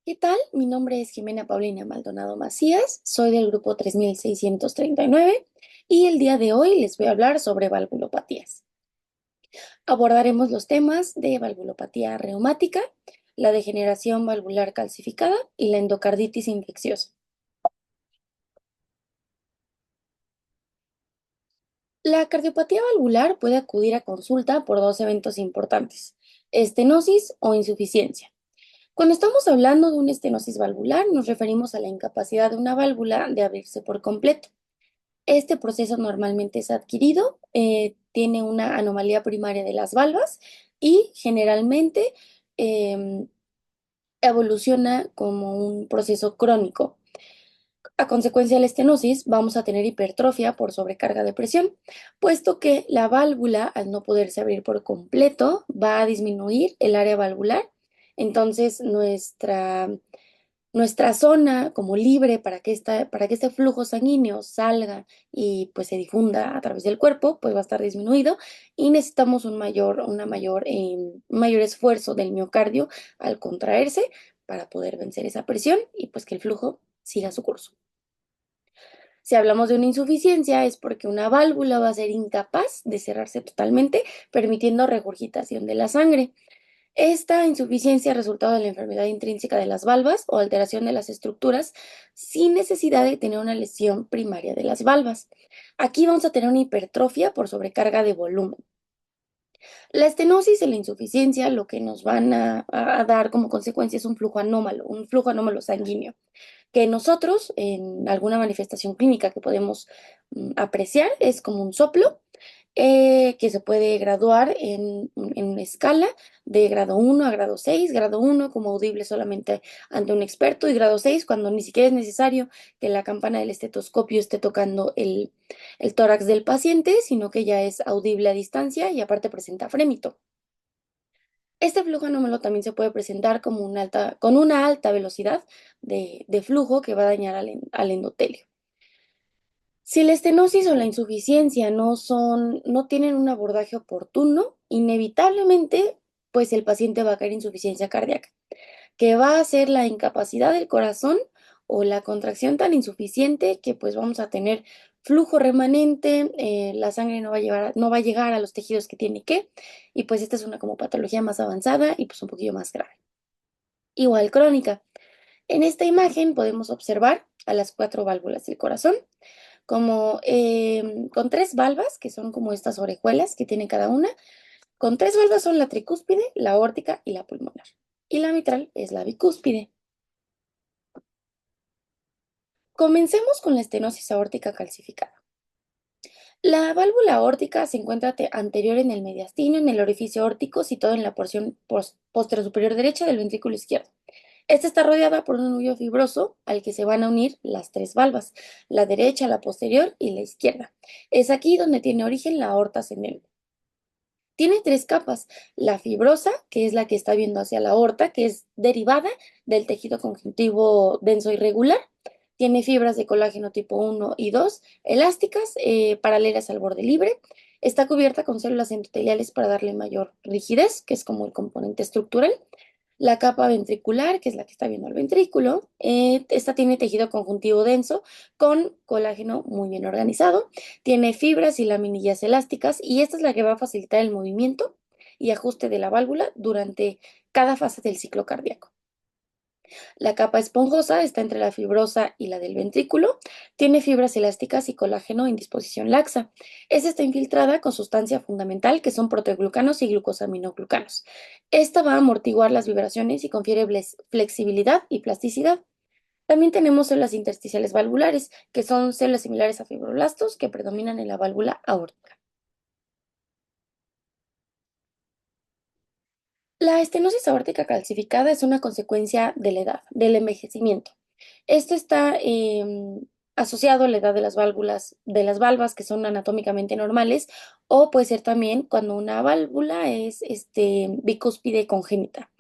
¿Qué tal? Mi nombre es Jimena Paulina Maldonado Macías, soy del grupo 3639 y el día de hoy les voy a hablar sobre valvulopatías. Abordaremos los temas de valvulopatía reumática, la degeneración valvular calcificada y la endocarditis infecciosa. La cardiopatía valvular puede acudir a consulta por dos eventos importantes: estenosis o insuficiencia. Cuando estamos hablando de una estenosis valvular, nos referimos a la incapacidad de una válvula de abrirse por completo. Este proceso normalmente es adquirido, tiene una anomalía primaria de las valvas y generalmente em, evoluciona como un proceso crónico. A consecuencia de la estenosis, vamos a tener hipertrofia por sobrecarga de presión, puesto que la válvula, al no poderse abrir por completo, va a disminuir el área valvular. Entonces, nuestra zona como libre para que este flujo sanguíneo salga y pues se difunda a través del cuerpo, pues va a estar disminuido y necesitamos un mayor esfuerzo del miocardio al contraerse para poder vencer esa presión y pues que el flujo siga su curso. Si hablamos de una insuficiencia, es porque una válvula va a ser incapaz de cerrarse totalmente, permitiendo regurgitación de la sangre. Esta insuficiencia es resultado de la enfermedad intrínseca de las valvas o alteración de las estructuras sin necesidad de tener una lesión primaria de las valvas. Aquí vamos a tener una hipertrofia por sobrecarga de volumen. La estenosis y la insuficiencia lo que nos van a dar como consecuencia es un flujo anómalo sanguíneo que nosotros en alguna manifestación clínica que podemos apreciar es como un soplo que se puede graduar en una escala de grado 1 a grado 6, grado 1 como audible solamente ante un experto y grado 6 cuando ni siquiera es necesario que la campana del estetoscopio esté tocando el tórax del paciente, sino que ya es audible a distancia y aparte presenta frémito. Este flujo anómalo también se puede presentar como con una alta velocidad de flujo que va a dañar al endotelio. Si la estenosis o la insuficiencia no tienen un abordaje oportuno, inevitablemente, pues el paciente va a caer en insuficiencia cardíaca, que va a ser la incapacidad del corazón o la contracción tan insuficiente que pues vamos a tener flujo remanente, la sangre no va a llegar a los tejidos que tiene que, y pues esta es una como patología más avanzada y pues un poquillo más grave. Igual crónica. En esta imagen podemos observar a las cuatro válvulas del corazón como con tres valvas, que son como estas orejuelas que tiene cada una. Con tres valvas son la tricúspide, la aórtica y la pulmonar. Y la mitral es la bicúspide. Comencemos con la estenosis aórtica calcificada. La válvula aórtica se encuentra anterior en el mediastino, en el orificio aórtico, situado en la porción posterior superior derecha del ventrículo izquierdo. Esta está rodeada por un nudillo fibroso al que se van a unir las tres valvas, la derecha, la posterior y la izquierda. Es aquí donde tiene origen la aorta ascendente. Tiene tres capas: la fibrosa, que es la que está viendo hacia la aorta, que es derivada del tejido conjuntivo denso irregular. Tiene fibras de colágeno tipo 1 y 2, elásticas, paralelas al borde libre. Está cubierta con células endoteliales para darle mayor rigidez, que es como el componente estructural. La capa ventricular, que es la que está viendo el ventrículo, esta tiene tejido conjuntivo denso con colágeno muy bien organizado, tiene fibras y laminillas elásticas y esta es la que va a facilitar el movimiento y ajuste de la válvula durante cada fase del ciclo cardíaco. La capa esponjosa está entre la fibrosa y la del ventrículo, tiene fibras elásticas y colágeno en disposición laxa. Esta está infiltrada con sustancia fundamental que son proteoglucanos y glucosaminoglucanos. Esta va a amortiguar las vibraciones y confiere flexibilidad y plasticidad. También tenemos células intersticiales valvulares, que son células similares a fibroblastos que predominan en la válvula aórtica. La estenosis aórtica calcificada es una consecuencia de la edad, del envejecimiento. Esto está asociado a la edad de las valvas que son anatómicamente normales, o puede ser también cuando una válvula es bicúspide congénita.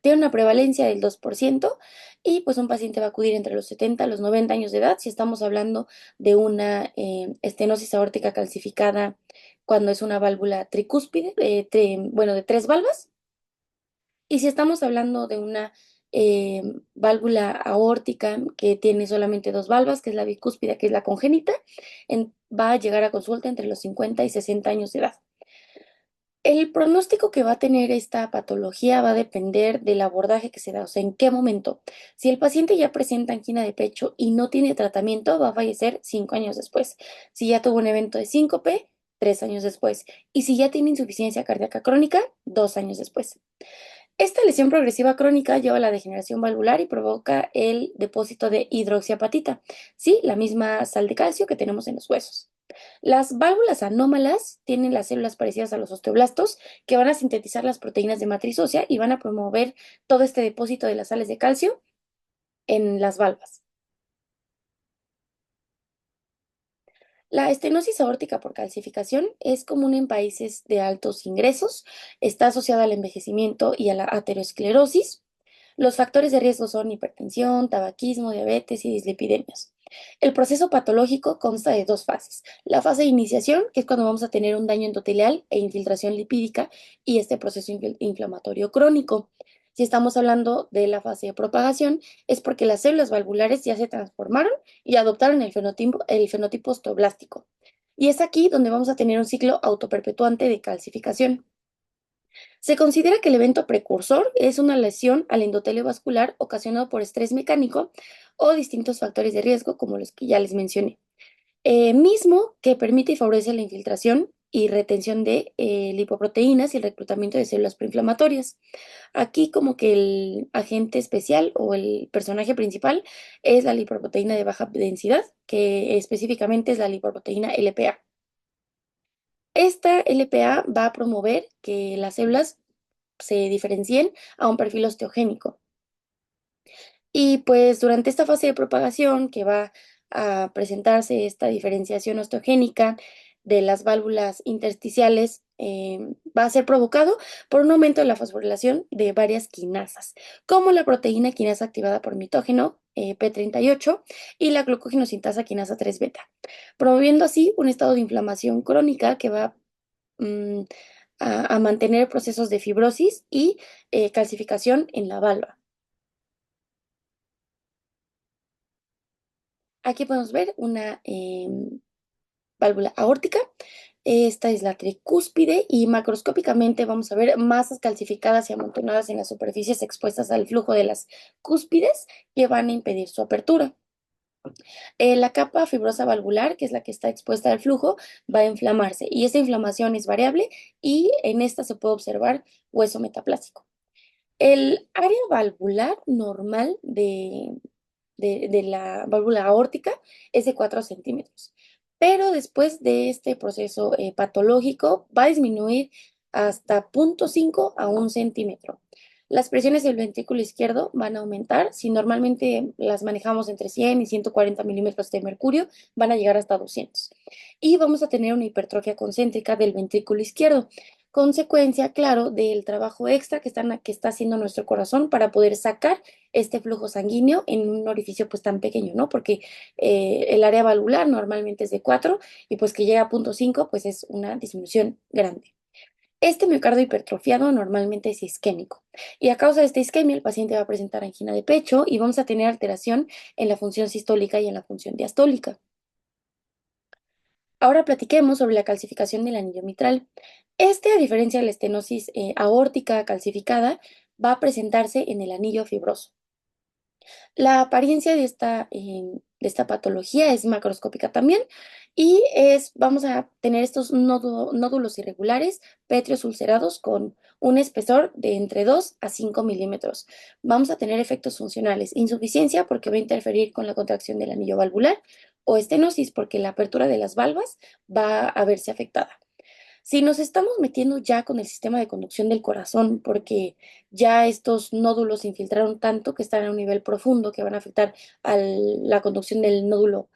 Tiene una prevalencia del 2% y pues un paciente va a acudir entre los 70 a los 90 años de edad si estamos hablando de una estenosis aórtica calcificada cuando es una válvula tricúspide, bueno, de tres valvas. Y si estamos hablando de una válvula aórtica que tiene solamente dos valvas, que es la bicúspide, que es la congénita, va a llegar a consulta entre los 50 y 60 años de edad. El pronóstico que va a tener esta patología va a depender del abordaje que se da, o sea, en qué momento. Si el paciente ya presenta angina de pecho y no tiene tratamiento, va a fallecer 5 años después. Si ya tuvo un evento de síncope, 3 años después. Y si ya tiene insuficiencia cardíaca crónica, 2 años después. Esta lesión progresiva crónica lleva a la degeneración valvular y provoca el depósito de hidroxiapatita, sí, la misma sal de calcio que tenemos en los huesos. Las válvulas anómalas tienen las células parecidas a los osteoblastos que van a sintetizar las proteínas de matriz ósea y van a promover todo este depósito de las sales de calcio en las valvas. La estenosis aórtica por calcificación es común en países de altos ingresos, está asociada al envejecimiento y a la aterosclerosis. Los factores de riesgo son hipertensión, tabaquismo, diabetes y dislipidemias. El proceso patológico consta de dos fases. La fase de iniciación, que es cuando vamos a tener un daño endotelial e infiltración lipídica, y este proceso inflamatorio crónico. Si estamos hablando de la fase de propagación, es porque las células valvulares ya se transformaron y adoptaron el fenotipo osteoblástico. Y es aquí donde vamos a tener un ciclo autoperpetuante de calcificación. Se considera que el evento precursor es una lesión al endotelio vascular ocasionado por estrés mecánico o distintos factores de riesgo, como los que ya les mencioné, mismo que permite y favorece la infiltración y retención de lipoproteínas y el reclutamiento de células proinflamatorias. Aquí como que el agente especial o el personaje principal es la lipoproteína de baja densidad, que específicamente es la lipoproteína LPA. Esta LPA va a promover que las células se diferencien a un perfil osteogénico. Y pues durante esta fase de propagación que va a presentarse esta diferenciación osteogénica de las válvulas intersticiales, va a ser provocado por un aumento de la fosforilación de varias quinasas, como la proteína quinasa activada por mitógeno P38 y la glucógeno-sintasa quinasa 3 beta, promoviendo así un estado de inflamación crónica que va mm, a mantener procesos de fibrosis y calcificación en la valva. Aquí podemos ver una válvula aórtica. Esta es la tricúspide y macroscópicamente vamos a ver masas calcificadas y amontonadas en las superficies expuestas al flujo de las cúspides que van a impedir su apertura. La capa fibrosa valvular, que es la que está expuesta al flujo, va a inflamarse y esta inflamación es variable y en esta se puede observar hueso metaplásico. El área valvular normal de la válvula aórtica es de 4 centímetros, pero después de este proceso patológico va a disminuir hasta 0,5 a 1 centímetro. Las presiones del ventrículo izquierdo van a aumentar. Si normalmente las manejamos entre 100 y 140 milímetros de mercurio, van a llegar hasta 200. Y vamos a tener una hipertrofia concéntrica del ventrículo izquierdo, consecuencia, claro, del trabajo extra que está haciendo nuestro corazón para poder sacar este flujo sanguíneo en un orificio pues tan pequeño, ¿no? Porque el área valvular normalmente es de 4 y pues que llega a 0,5 pues es una disminución grande. Este miocardio hipertrofiado normalmente es isquémico y a causa de esta isquemia el paciente va a presentar angina de pecho y vamos a tener alteración en la función sistólica y en la función diastólica. Ahora platiquemos sobre la calcificación del anillo mitral. Este, a diferencia de la estenosis aórtica calcificada, va a presentarse en el anillo fibroso. La apariencia de esta patología es macroscópica también y vamos a tener estos nódulos irregulares, pétreos ulcerados con un espesor de entre 2 a 5 milímetros. Vamos a tener efectos funcionales, insuficiencia porque va a interferir con la contracción del anillo valvular o estenosis porque la apertura de las valvas va a verse afectada. Si nos estamos metiendo ya con el sistema de conducción del corazón, porque ya estos nódulos se infiltraron tanto que están a un nivel profundo que van a afectar a la conducción del nódulo,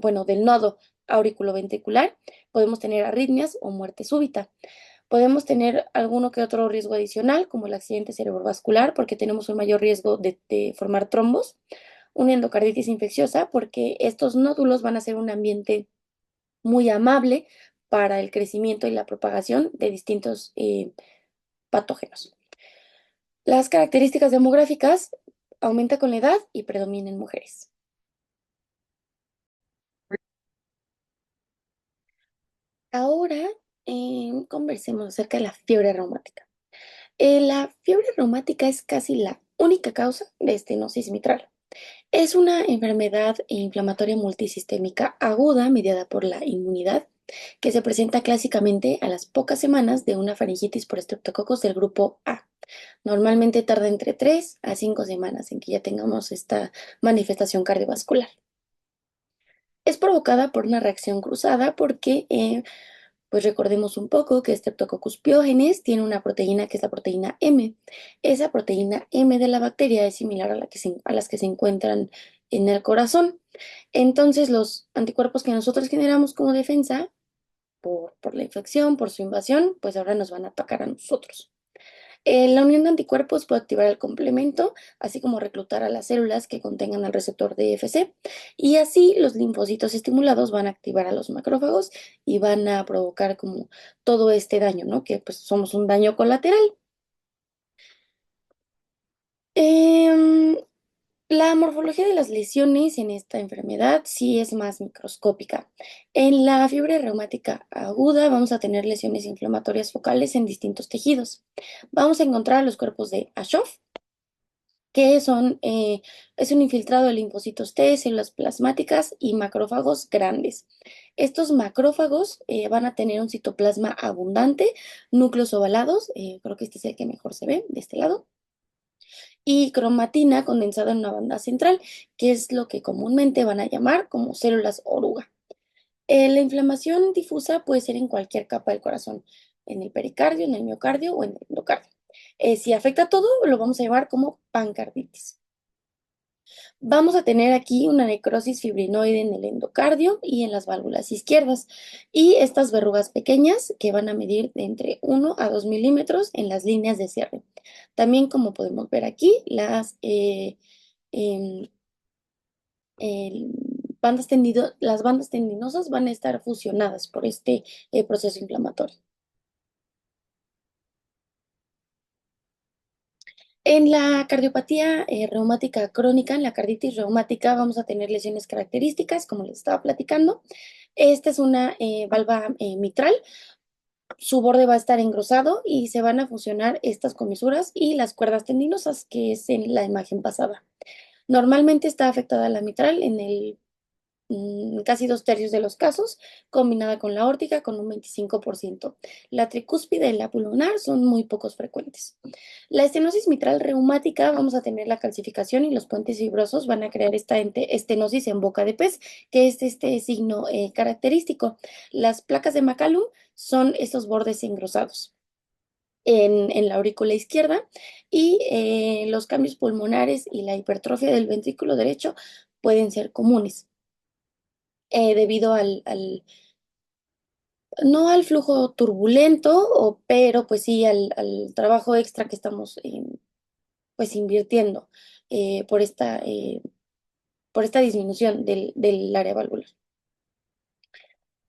bueno, del nodo auriculoventricular, podemos tener arritmias o muerte súbita. Podemos tener alguno que otro riesgo adicional, como el accidente cerebrovascular, porque tenemos un mayor riesgo de formar trombos, una endocarditis infecciosa, porque estos nódulos van a ser un ambiente muy amable para el crecimiento y la propagación de distintos patógenos. Las características demográficas aumenta con la edad y predomina en mujeres. Ahora conversemos acerca de la fiebre reumática. La fiebre reumática es casi la única causa de estenosis mitral. Es una enfermedad inflamatoria multisistémica aguda mediada por la inmunidad que se presenta clásicamente a las pocas semanas de una faringitis por estreptococos del grupo A. Normalmente tarda entre 3 a 5 semanas en que ya tengamos esta manifestación cardiovascular. Es provocada por una reacción cruzada porque pues recordemos un poco que Streptococcus pyogenes tiene una proteína que es la proteína M. Esa proteína M de la bacteria es similar a, a las que se encuentran en el corazón. Entonces, los anticuerpos que nosotros generamos como defensa por la infección, por su invasión, pues ahora nos van a atacar a nosotros. La unión de anticuerpos puede activar el complemento, así como reclutar a las células que contengan el receptor DFC, y así los linfocitos estimulados van a activar a los macrófagos y van a provocar como todo este daño, ¿no? Que pues somos un daño colateral. Em, la morfología de las lesiones en esta enfermedad sí es más microscópica. En la fiebre reumática aguda vamos a tener lesiones inflamatorias focales en distintos tejidos. Vamos a encontrar los cuerpos de Aschoff, que es un infiltrado de linfocitos T, células plasmáticas y macrófagos grandes. Estos macrófagos van a tener un citoplasma abundante, núcleos ovalados, creo que este es el que mejor se ve de este lado, y cromatina condensada en una banda central, que es lo que comúnmente van a llamar como células oruga. La inflamación difusa puede ser en cualquier capa del corazón, en el pericardio, en el miocardio o en el endocardio. Si afecta a todo, lo vamos a llamar como pancarditis. Vamos a tener aquí una necrosis fibrinoide en el endocardio y en las válvulas izquierdas. Y estas verrugas pequeñas que van a medir de entre 1 a 2 milímetros en las líneas de cierre. También, como podemos ver aquí, em, el- las bandas tendinosas van a estar fusionadas por este proceso inflamatorio. En la cardiopatía reumática crónica, en la carditis reumática, vamos a tener lesiones características, como les estaba platicando. Esta es una valva mitral. Su borde va a estar engrosado y se van a fusionar estas comisuras y las cuerdas tendinosas, que es en la imagen pasada. Normalmente está afectada la mitral en casi 2/3 de los casos, combinada con la aórtica con un 25%. La tricúspide y la pulmonar son muy pocos frecuentes. La estenosis mitral reumática, vamos a tener la calcificación y los puentes fibrosos van a crear esta estenosis en boca de pez, que es este signo característico. Las placas de McCallum son estos bordes engrosados en la aurícula izquierda y los cambios pulmonares y la hipertrofia del ventrículo derecho pueden ser comunes debido no al flujo turbulento, pero pues sí al trabajo extra que estamos pues invirtiendo eh, por esta, eh, por esta disminución del área valvular.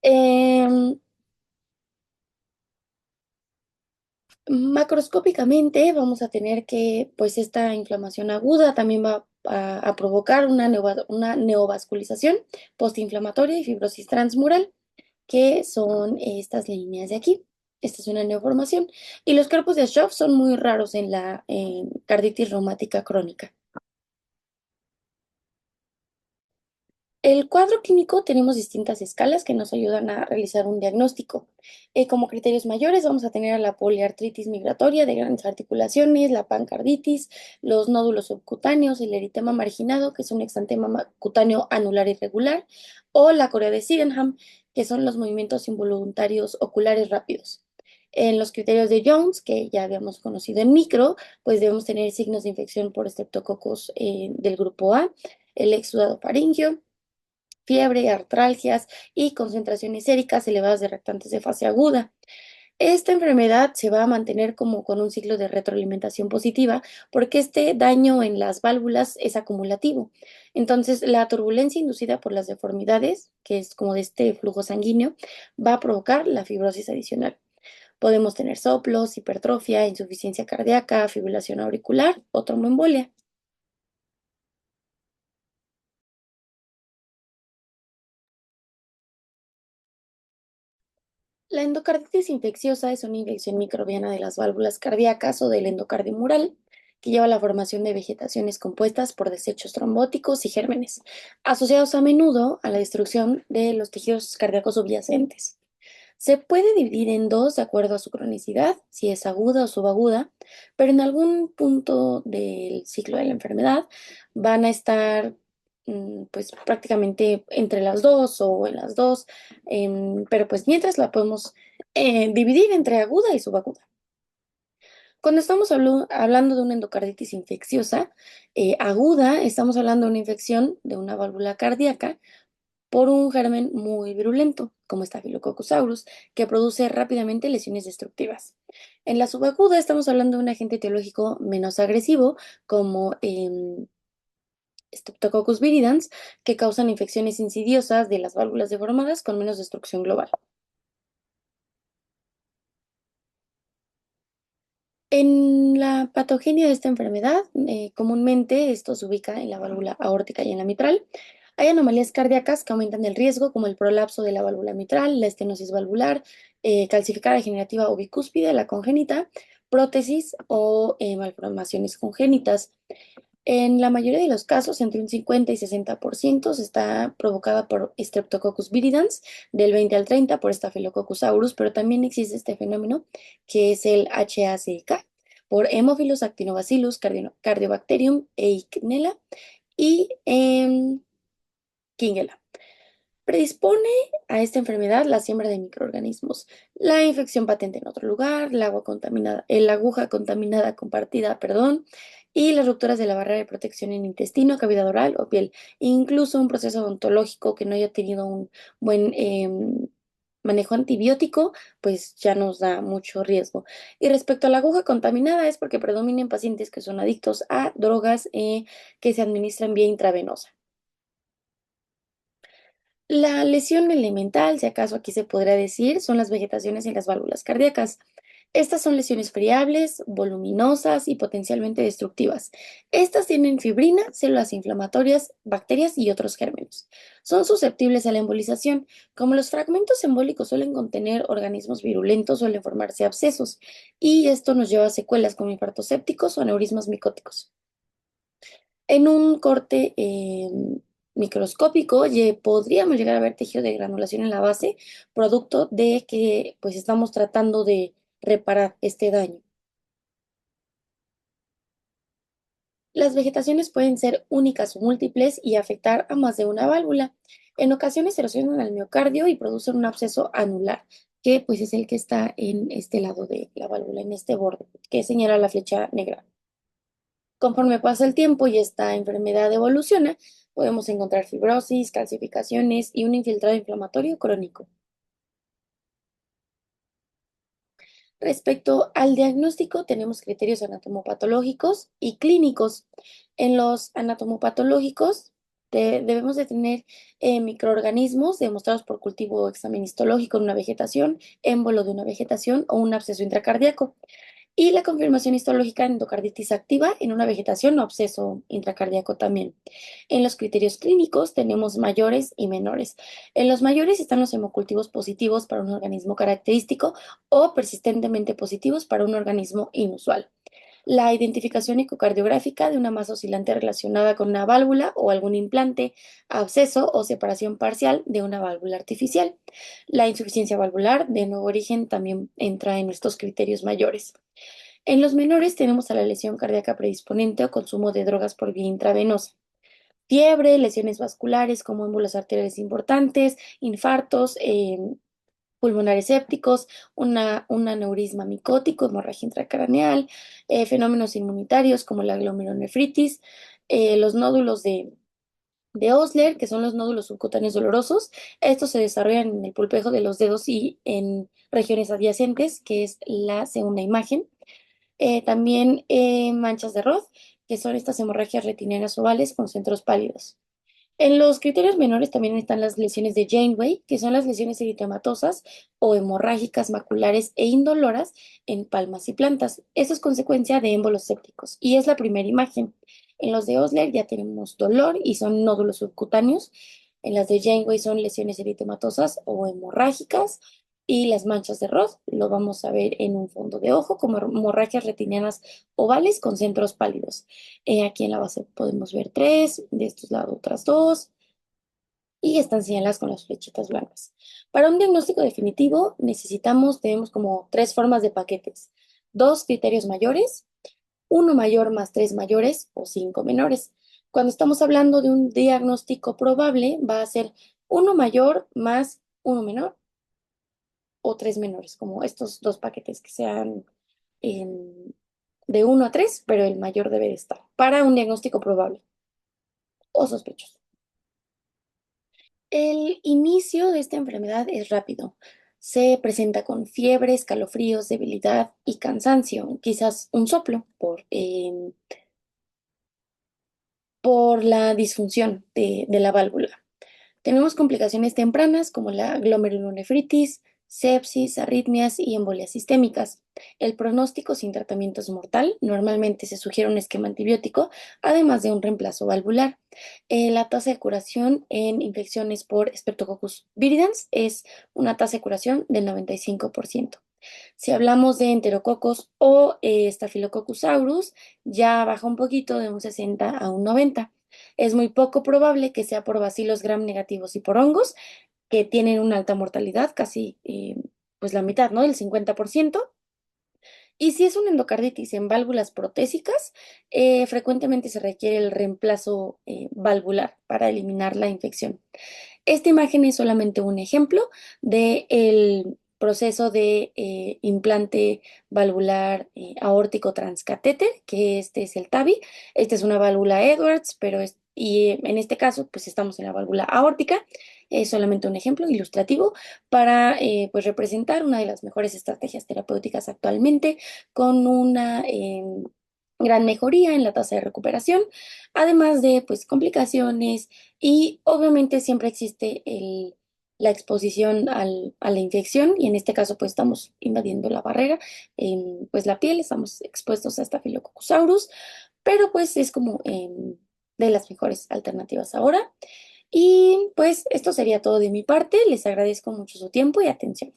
Em, Macroscópicamente vamos a tener que, pues esta inflamación aguda también va a provocar una neovascularización postinflamatoria y fibrosis transmural, que son estas líneas de aquí. Esta es una neoformación. Y los cuerpos de Schaff son muy raros en la carditis reumática crónica. El cuadro clínico tenemos distintas escalas que nos ayudan a realizar un diagnóstico. Como criterios mayores vamos a tener a la poliartritis migratoria de grandes articulaciones, la pancarditis, los nódulos subcutáneos, el eritema marginado, que es un exantema cutáneo anular irregular, o la corea de Sydenham, que son los movimientos involuntarios oculares rápidos. En los criterios de Jones, que ya habíamos conocido en micro, pues debemos tener signos de infección por Streptococcus del grupo A, el exudado faríngeo, fiebre, artralgias y concentraciones séricas elevadas de reactantes de fase aguda. Esta enfermedad se va a mantener como con un ciclo de retroalimentación positiva porque este daño en las válvulas es acumulativo. Entonces, la turbulencia inducida por las deformidades, que es como de este flujo sanguíneo, va a provocar la fibrosis adicional. Podemos tener soplos, hipertrofia, insuficiencia cardíaca, fibrilación auricular o tromboembolia. La endocarditis infecciosa es una infección microbiana de las válvulas cardíacas o del endocardio mural, que lleva a la formación de vegetaciones compuestas por desechos trombóticos y gérmenes, asociados a menudo a la destrucción de los tejidos cardíacos subyacentes. Se puede dividir en dos de acuerdo a su cronicidad, si es aguda o subaguda, pero en algún punto del ciclo de la enfermedad van a estar pues prácticamente entre las dos o en las dos, pero pues mientras la podemos dividir entre aguda y subaguda. Cuando estamos hablando de una endocarditis infecciosa aguda, estamos hablando de una infección de una válvula cardíaca por un germen muy virulento, como Staphylococcus aureus, que produce rápidamente lesiones destructivas. En la subaguda estamos hablando de un agente etiológico menos agresivo, como Streptococcus viridans, que causan infecciones insidiosas de las válvulas deformadas con menos destrucción global. En la patogenia de esta enfermedad, comúnmente esto se ubica en la válvula aórtica y en la mitral. Hay anomalías cardíacas que aumentan el riesgo, como el prolapso de la válvula mitral, la estenosis valvular, calcificada degenerativa o bicúspide, la congénita, prótesis o malformaciones congénitas. En la mayoría de los casos, entre un 50 y 60% está provocada por Streptococcus viridans, del 20 al 30 por Staphylococcus aureus, pero también existe este fenómeno que es el HACK por Haemophilus actinobacillus, Cardiobacterium e Ignella y Kingella. Predispone a esta enfermedad la siembra de microorganismos, la infección patente en otro lugar, la agua contaminada, la aguja contaminada compartida, perdón, y las rupturas de la barrera de protección en intestino, cavidad oral o piel. Incluso un proceso odontológico que no haya tenido un buen manejo antibiótico, pues ya nos da mucho riesgo. Y respecto a la aguja contaminada, es porque predominan pacientes que son adictos a drogas que se administran vía intravenosa. La lesión elemental, si acaso aquí se podría decir, son las vegetaciones en las válvulas cardíacas. Estas son lesiones friables, voluminosas y potencialmente destructivas. Estas tienen fibrina, células inflamatorias, bacterias y otros gérmenes. Son susceptibles a la embolización. Como los fragmentos embólicos suelen contener organismos virulentos, suelen formarse abscesos, y esto nos lleva a secuelas como infartos sépticos o aneurismas micóticos. En un corte microscópico podríamos llegar a ver tejido de granulación en la base, producto de que pues estamos tratando de reparar este daño. Las vegetaciones pueden ser únicas o múltiples y afectar a más de una válvula. En ocasiones erosionan al miocardio y producen un absceso anular, que pues es el que está en este lado de la válvula, en este borde, que señala la flecha negra. Conforme pasa el tiempo y esta enfermedad evoluciona, podemos encontrar fibrosis, calcificaciones y un infiltrado inflamatorio crónico. Respecto al diagnóstico, tenemos criterios anatomopatológicos y clínicos. En los anatomopatológicos debemos de tener microorganismos demostrados por cultivo o examen histológico en una vegetación, émbolo de una vegetación o un absceso intracardíaco. Y la confirmación histológica de endocarditis activa en una vegetación o absceso intracardíaco también. En los criterios clínicos tenemos mayores y menores. En los mayores están los hemocultivos positivos para un organismo característico o persistentemente positivos para un organismo inusual. La identificación ecocardiográfica de una masa oscilante relacionada con una válvula o algún implante, absceso o separación parcial de una válvula artificial. La insuficiencia valvular de nuevo origen también entra en estos criterios mayores. En los menores tenemos a la lesión cardíaca predisponente o consumo de drogas por vía intravenosa. Fiebre, lesiones vasculares como émbolos arteriales importantes, infartos pulmonares sépticos, un aneurisma micótico, hemorragia intracraneal, fenómenos inmunitarios como la glomerulonefritis, los nódulos de Osler, que son los nódulos subcutáneos dolorosos. Estos se desarrollan en el pulpejo de los dedos y en regiones adyacentes, que es la segunda imagen. También manchas de Roth, que son estas hemorragias retinianas ovales con centros pálidos. En los criterios menores también están las lesiones de Janeway, que son las lesiones eritematosas o hemorrágicas maculares e indoloras en palmas y plantas. Eso es consecuencia de émbolos sépticos y es la primera imagen. En los de Osler ya tenemos dolor y son nódulos subcutáneos. En las de Janeway son lesiones eritematosas o hemorrágicas. Y las manchas de Roth lo vamos a ver en un fondo de ojo como hemorragias retinianas ovales con centros pálidos. Aquí en la base podemos ver tres, de estos lados otras dos, y están señaladas con las flechitas blancas. Para un diagnóstico definitivo tenemos como tres formas de paquetes: dos criterios mayores, uno mayor más tres mayores o cinco menores. Cuando estamos hablando de un diagnóstico probable, va a ser uno mayor más uno menor o tres menores, como estos dos paquetes que sean de uno a tres, pero el mayor debe de estar para un diagnóstico probable o sospechoso. El inicio de esta enfermedad es rápido. Se presenta con fiebre, escalofríos, debilidad y cansancio, quizás un soplo por la disfunción de la válvula. Tenemos complicaciones tempranas como la glomerulonefritis, sepsis, arritmias y embolias sistémicas. El pronóstico sin tratamiento es mortal. Normalmente se sugiere un esquema antibiótico, además de un reemplazo valvular. La tasa de curación en infecciones por Streptococcus viridans es una tasa de curación del 95%. Si hablamos de enterococos o Staphylococcus aureus, ya baja un poquito de un 60 a un 90. Es muy poco probable que sea por bacilos gram negativos y por hongos, que tienen una alta mortalidad, casi pues la mitad, ¿no? El 50%. Y si es una endocarditis en válvulas protésicas, frecuentemente se requiere el reemplazo valvular para eliminar la infección. Esta imagen es solamente un ejemplo del proceso de implante valvular aórtico transcatéter, que este es el TAVI. Esta es una válvula Edwards, en este caso pues estamos en la válvula aórtica. Es solamente un ejemplo ilustrativo para pues representar una de las mejores estrategias terapéuticas actualmente, con una gran mejoría en la tasa de recuperación, además de pues complicaciones, y obviamente siempre existe la exposición a la infección, y en este caso pues estamos invadiendo la barrera, pues la piel, estamos expuestos a Staphylococcus aureus, pero pues es como de las mejores alternativas ahora. Y pues esto sería todo de mi parte. Les agradezco mucho su tiempo y atención.